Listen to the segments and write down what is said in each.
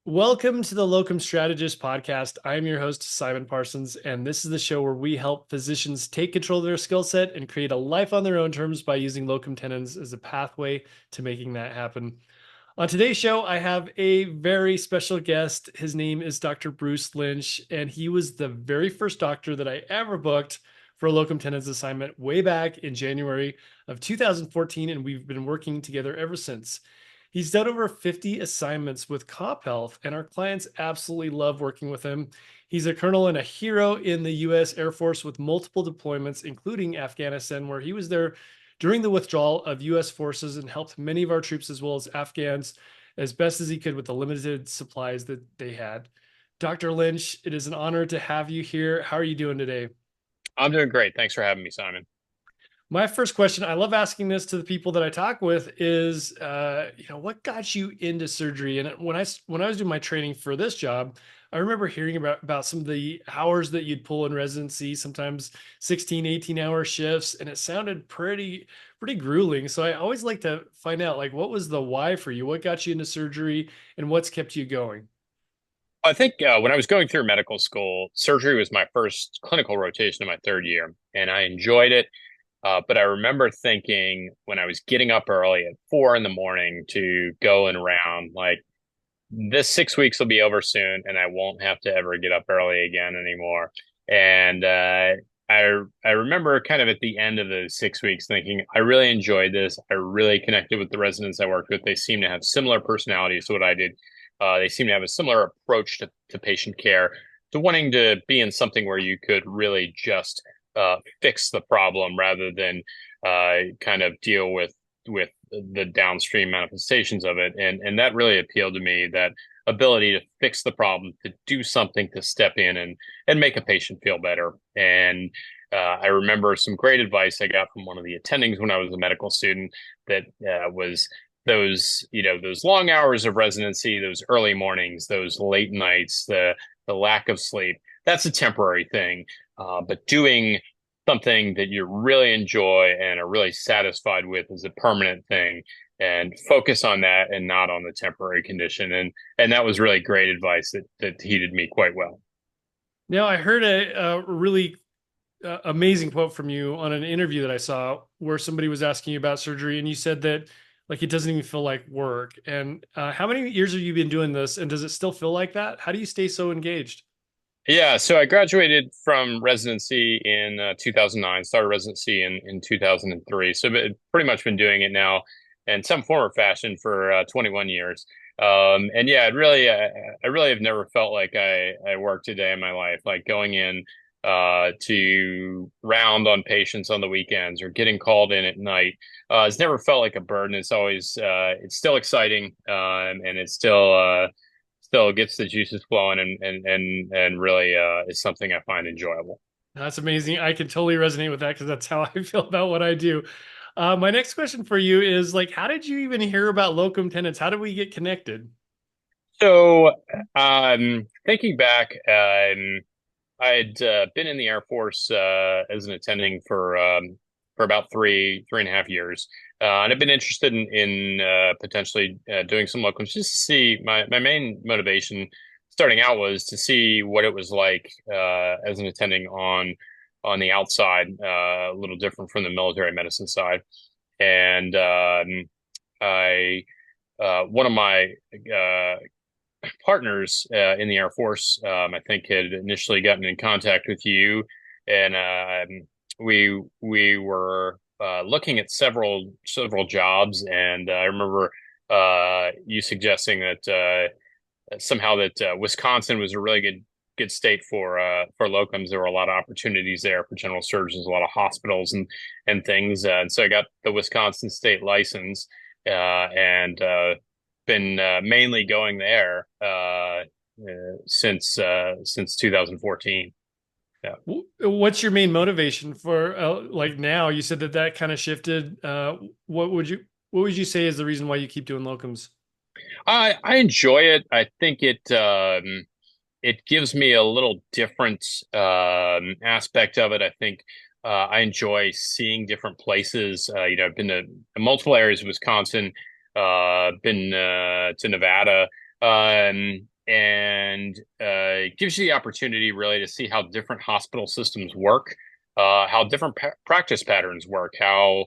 Welcome to the Locum Strategist podcast. I'm your host, Simon Parsons, and this is the show where we help physicians take control of their skill set and create a life on their own terms by using locum tenens as a pathway to making that happen. On today's show, I have a very special guest. His name is Dr. Bruce Lynch, and he was the very first doctor that I ever booked for a locum tenens assignment way back in January of 2014, and we've been working together ever since. He's done over 50 assignments with Cop Health, and our clients absolutely love working with him. He's a colonel and a hero in the U.S. Air Force with multiple deployments, including Afghanistan, where he was there during the withdrawal of U.S. forces and helped many of our troops as well as Afghans as best as he could with the limited supplies that they had. Dr. Lynch, it is an honor to have you here. How are you doing today? I'm doing great. Thanks for having me, Simon. My first question, I love asking this to the people that I talk with, is, what got you into surgery? And when I was doing my training for this job, I remember hearing about some of the hours that you'd pull in residency, sometimes 16, 18-hour shifts, and it sounded pretty grueling. So I always like to find out, like, what was the why for you? What got you into surgery, and what's kept you going? I think when I was going through medical school, surgery was my first clinical rotation in my third year, and I enjoyed it. But I remember thinking when I was getting up early at 4 in the morning to go and round, like this 6 weeks will be over soon, and I won't have to ever get up early again anymore. And I remember kind of at the end of the 6 weeks thinking I really enjoyed this. I really connected with the residents I worked with. They seem to have similar personalities to what I did. They seem to have a similar approach to patient care, to wanting to be in something where you could really just fix the problem rather than kind of deal with the downstream manifestations of it. And that really appealed to me, that ability to fix the problem, to do something, to step in and make a patient feel better. And I remember some great advice I got from one of the attendings when I was a medical student that was those long hours of residency, those early mornings, those late nights, the lack of sleep. That's a temporary thing, but doing something that you really enjoy and are really satisfied with is a permanent thing, and focus on that and not on the temporary condition. And that was really great advice that heated me quite well. Now, I heard a really amazing quote from you on an interview that I saw where somebody was asking you about surgery, and you said that like it doesn't even feel like work. And how many years have you been doing this, and does it still feel like that? How do you stay so engaged? Yeah, so I graduated from residency in 2009, started residency in 2003. So I've pretty much been doing it now in some form or fashion for 21 years. And yeah, I really have never felt like I worked a day in my life, like going in to round on patients on the weekends or getting called in at night. It's never felt like a burden. It's still exciting, and it's still gets the juices flowing, and really is something I find enjoyable. That's amazing. I can totally resonate with that because that's how I feel about what I do. My next question for you is like, how did you even hear about locum tenens? How did we get connected? So, thinking back, I'd been in the Air Force as an attending for about three and a half years, and I've been interested in potentially doing some locums just to see. My main motivation starting out was to see what it was like as an attending on the outside, a little different from the military medicine side. And I one of my partners in the Air Force, I think, had initially gotten in contact with you, and we were looking at several jobs, and I remember you suggesting that somehow that Wisconsin was a really good state for locums. There were a lot of opportunities there for general surgeons, a lot of hospitals and things, and so I got the Wisconsin state license, and been mainly going there since 2014. Yeah. What's your main motivation for like now? You said that kind of shifted. What would you say is the reason why you keep doing locums? I enjoy it. I think it gives me a little different aspect of it. I think I enjoy seeing different places. I've been to multiple areas of Wisconsin, been to Nevada, and it gives you the opportunity really to see how different hospital systems work, how different practice patterns work, how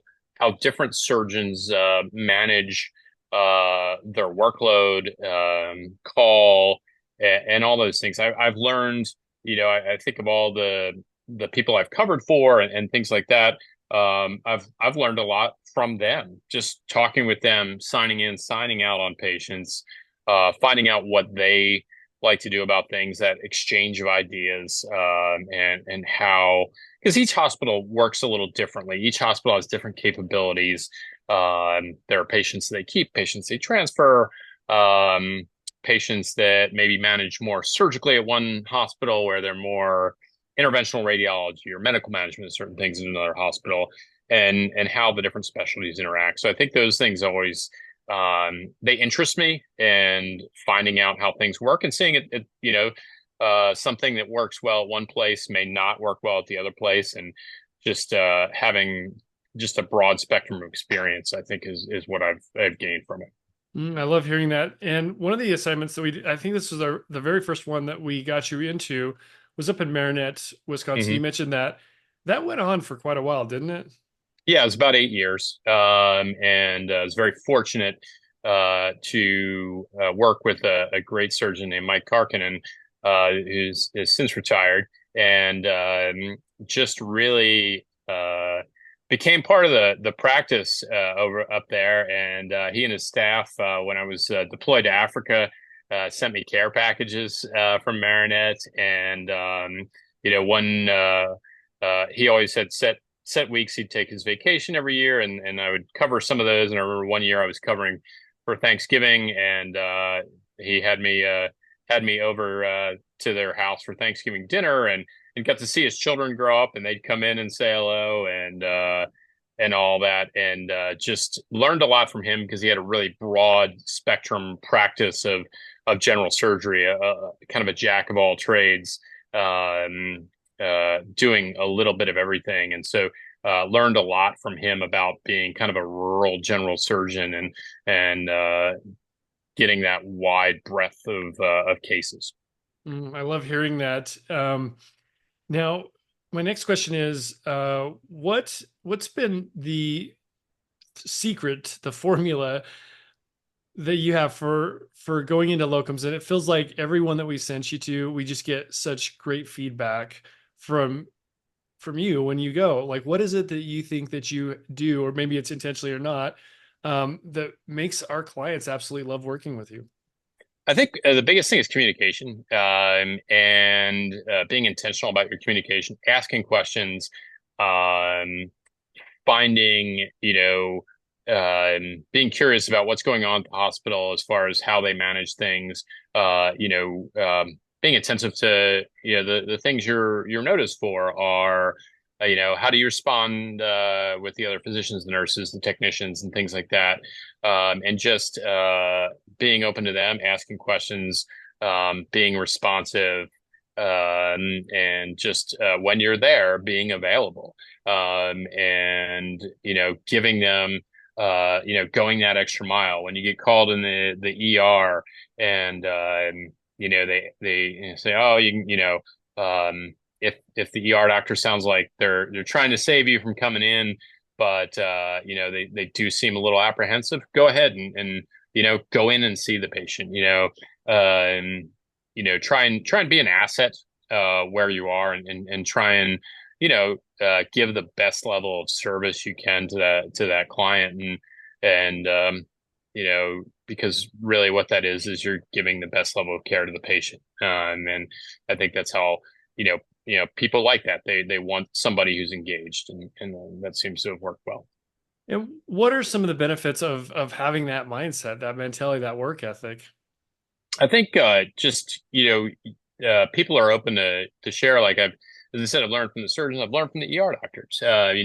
different surgeons manage their workload, call, and all those things. I've learned, I think of all the people I've covered for and things like that. I've learned a lot from them, just talking with them, signing in, signing out on patients, finding out what they like to do about things, that exchange of ideas, and how, because each hospital works a little differently. Each hospital has different capabilities. There are patients they keep, patients they transfer, patients that maybe manage more surgically at one hospital where they're more interventional radiology or medical management of certain things in another hospital, and how the different specialties interact. So I think those things always they interest me, and finding out how things work and seeing something that works well at one place may not work well at the other place, and just having just a broad spectrum of experience, I think is what I've gained from it. I love hearing that. And one of the assignments that we did, I think this was the very first one that we got you into, was up in Marinette, Wisconsin. You Hmm. mentioned that that went on for quite a while, didn't it? Yeah, it was about 8 years, and I was very fortunate to work with a great surgeon named Mike Karkinen, who's is since retired, and just really became part of the practice over up there. And he and his staff, when I was deployed to Africa, sent me care packages from Marinette, and one he always had set weeks he'd take his vacation every year, and I would cover some of those. And I remember one year I was covering for Thanksgiving, and he had me over to their house for Thanksgiving dinner, and got to see his children grow up, and they'd come in and say hello, and all that, and just learned a lot from him because he had a really broad spectrum practice of general surgery, kind of a jack of all trades. Doing a little bit of everything. And so learned a lot from him about being kind of a rural general surgeon, and getting that wide breadth of cases. I love hearing that. Now, my next question is, what's been the secret, the formula that you have for going into locums? And it feels like everyone that we sent you to, we just get such great feedback from from you when you go. Like, what is it that you think that you do, or maybe it's intentionally or not, that makes our clients absolutely love working with you? I think the biggest thing is communication, and being intentional about your communication, asking questions, um, finding, being curious about what's going on at the hospital as far as how they manage things, being attentive to, the things you're noticed for are, how do you respond with the other physicians, the nurses, the technicians, and things like that, and just being open to them, asking questions, being responsive, and just when you're there, being available, and giving them, going that extra mile when you get called in the ER, and they say, oh, if the ER doctor sounds like they're trying to save you from coming in, but they do seem a little apprehensive, go ahead and go in and see the patient. And try and be an asset where you are, and try and give the best level of service you can to that client, and because really what that is you're giving the best level of care to the patient, and I think that's how people like that. They want somebody who's engaged, and that seems to have worked well. And what are some of the benefits of having that mindset, that mentality, that work ethic? I think just people are open to share. Like as I said, I've learned from the surgeons, I've learned from the ER doctors. And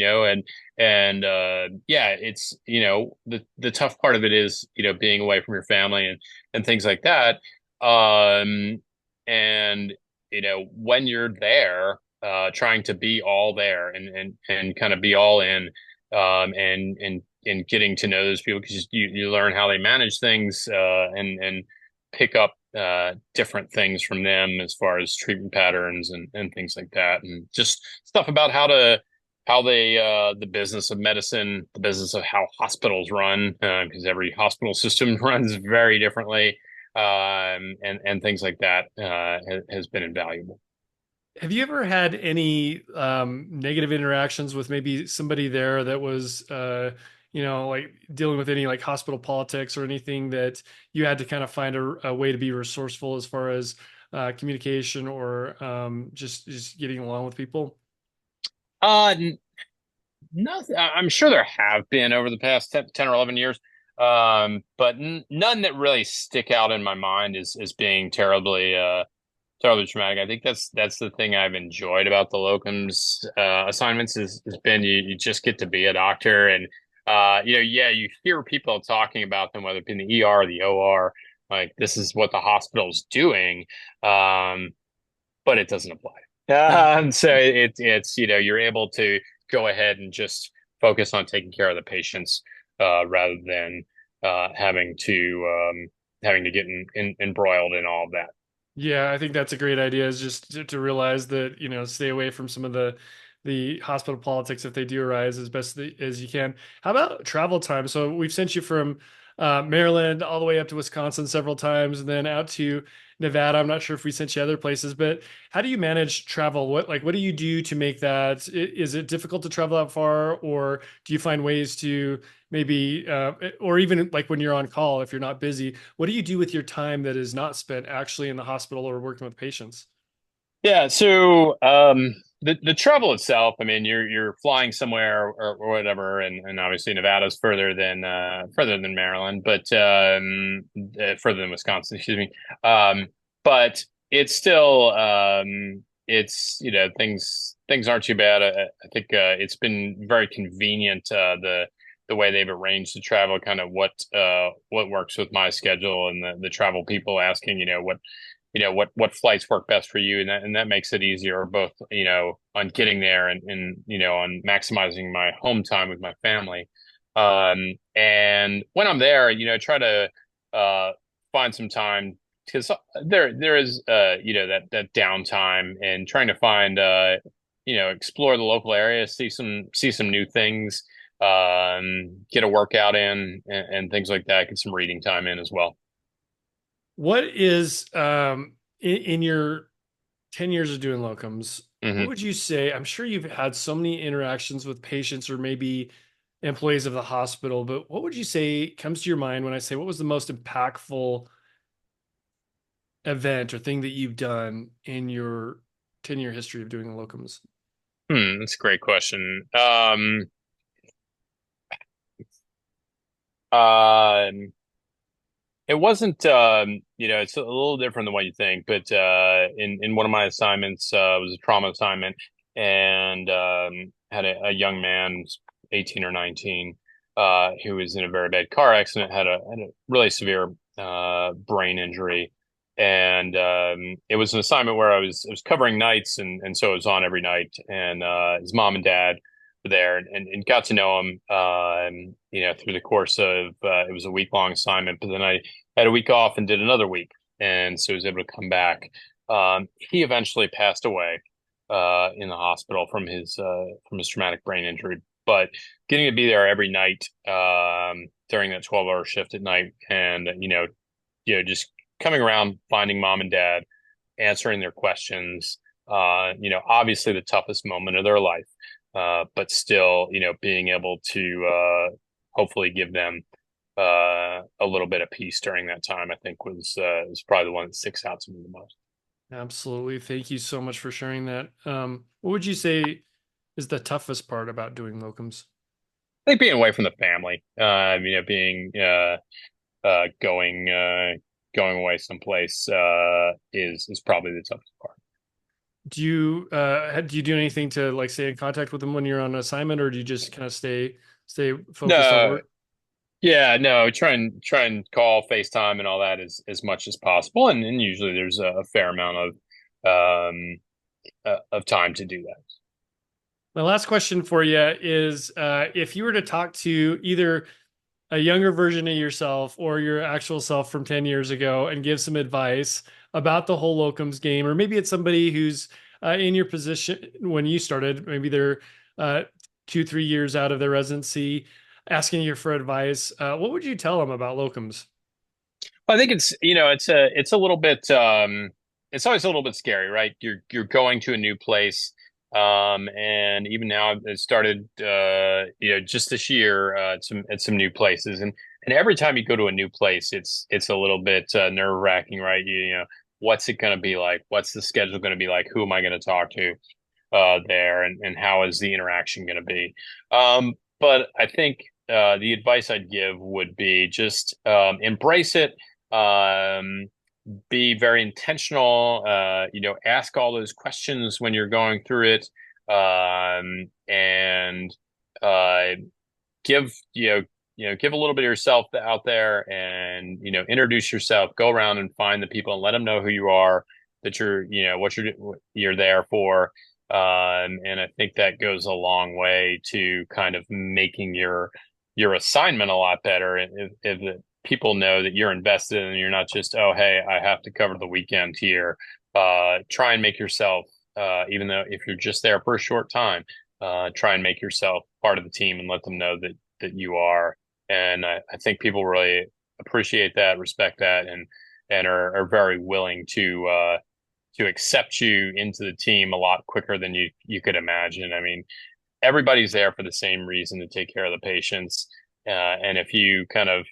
yeah, it's the tough part of it is being away from your family and things like that. And when you're there, trying to be all there, and kind of be all in, and getting to know those people, because you learn how they manage things, and pick up different things from them as far as treatment patterns and things like that, and just stuff about how they the business of medicine, the business of how hospitals run, because every hospital system runs very differently, and things like that has been invaluable. Have you ever had any negative interactions with maybe somebody there that was, like dealing with any like hospital politics or anything that you had to kind of find a way to be resourceful as far as communication or just getting along with people? Uh, Nothing. I'm sure there have been over the past 10 or 11 years, but none that really stick out in my mind as being terribly traumatic. I think that's the thing I've enjoyed about the locums assignments is been you just get to be a doctor, and yeah, you hear people talking about them, whether it be in the ER or the OR, like this is what the hospital's doing, um, but it doesn't apply. So it's you're able to go ahead and just focus on taking care of the patients rather than having to get embroiled in all of that. Yeah, I think that's a great idea is just to realize that, stay away from some of the hospital politics if they do arise as best as you can. How about travel time? So we've sent you from Maryland all the way up to Wisconsin several times and then out to Nevada. I'm not sure if we sent you other places, but how do you manage travel? What do you do to make that? Is it difficult to travel that far, or do you find ways to maybe, or even like when you're on call, if you're not busy, what do you do with your time that is not spent actually in the hospital or working with patients? Yeah, so the travel itself, I mean, you're flying somewhere or whatever, and obviously Nevada's further than Maryland, but further than Wisconsin, excuse me. But it's still it's things aren't too bad. I think it's been very convenient the way they've arranged the travel, kind of what works with my schedule, and the travel people asking, what flights work best for you, and that makes it easier both on getting there and on maximizing my home time with my family, and when I'm there, try to uh find some time, because there is that downtime, and trying to find explore the local area, see some new things, get a workout in, and things like that, get some reading time in as well. What is in your 10 years of doing locums, what hmm would you say? I'm sure you've had so many interactions with patients or maybe employees of the hospital, but what would you say comes to your mind when I say what was the most impactful event or thing that you've done in your 10-year history of doing locums? That's a great question. Um, it wasn't, it's a little different than what you think, but in one of my assignments, it was a trauma assignment, and had a young man, 18 or 19, who was in a very bad car accident, had a really severe brain injury, and it was an assignment where I was covering nights, and so it was on every night, and his mom and dad were there, and got to know him, through the course of it was a week-long assignment, but then I had a week off and did another week, and so he was able to come back. He eventually passed away in the hospital from his traumatic brain injury. But getting to be there every night during that 12-hour shift at night, and just coming around, finding mom and dad, answering their questions. Obviously the toughest moment of their life, but still, being able to hopefully give them a little bit of peace during that time, I think was probably the one that sticks out to me the most. Absolutely. Thank you so much for sharing that. What would you say is the toughest part about doing locums? I think being away from the family, being going away someplace is probably the toughest part. Do you do anything to like stay in contact with them when you're on assignment, or do you just kind of stay focused on No, work? yeah, no, try and call, FaceTime, and all that as much as possible, and usually there's a fair amount of time to do that. My last question for you is if you were to talk to either a younger version of yourself or your actual self from 10 years ago and give some advice about the whole locums game, or maybe it's somebody who's in your position when you started, maybe they're 2, 3 years out of their residency, asking you for advice, what would you tell them about locums? I think it's a little bit it's always a little bit scary, right? You're going to a new place. And even now it started just this year at some new places, and every time you go to a new place it's a little bit nerve-wracking, right? You know, what's it going to be like? What's the schedule going to be like? Who am I going to talk to there, and how is the interaction going to be? But I think the advice I'd give would be just embrace it. Um, be very intentional. Ask all those questions when you're going through it, and uh, give give a little bit of yourself out there, and introduce yourself. Go around and find the people and let them know who you are, that you're what you're there for. And I think that goes a long way to kind of making your assignment a lot better. If the people know that you're invested and you're not just, oh, hey, I have to cover the weekend here. Try and make yourself, even though if you're just there for a short time, try and make yourself part of the team and let them know that you are. And I think people really appreciate that, respect that, and are very willing to accept you into the team a lot quicker than you could imagine. I mean, everybody's there for the same reason, to take care of the patients. And if you kind of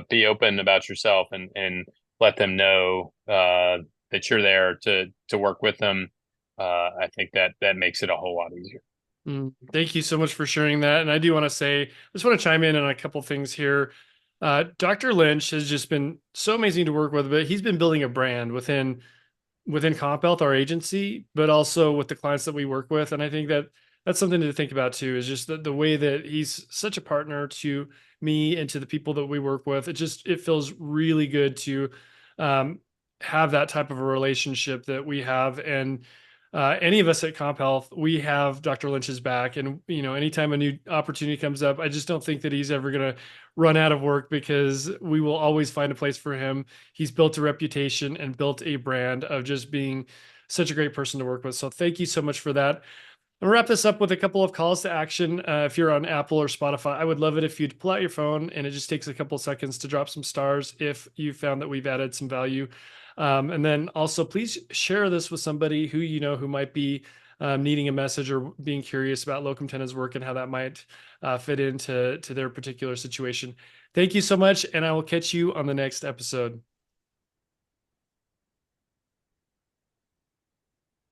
be open about yourself, and let them know that you're there to work with them, I think that makes it a whole lot easier. Thank you so much for sharing that. And I do want to say, I just want to chime in on a couple things here. Dr. Lynch has just been so amazing to work with, but he's been building a brand within Comp Health, our agency, but also with the clients that we work with. And I think that that's something to think about too, is just the way that he's such a partner to me and to the people that we work with. It feels really good to um, have that type of a relationship that we have. And any of us at Comp Health, we have Dr. Lynch's back. And, anytime a new opportunity comes up, I just don't think that he's ever going to run out of work, because we will always find a place for him. He's built a reputation and built a brand of just being such a great person to work with. So thank you so much for that. I'm gonna wrap this up with a couple of calls to action. If you're on Apple or Spotify, I would love it if you'd pull out your phone, and it just takes a couple seconds to drop some stars if you found that we've added some value. And then also, please share this with somebody who you know who might be needing a message or being curious about locum tenens work and how that might fit into their particular situation. Thank you so much, and I will catch you on the next episode.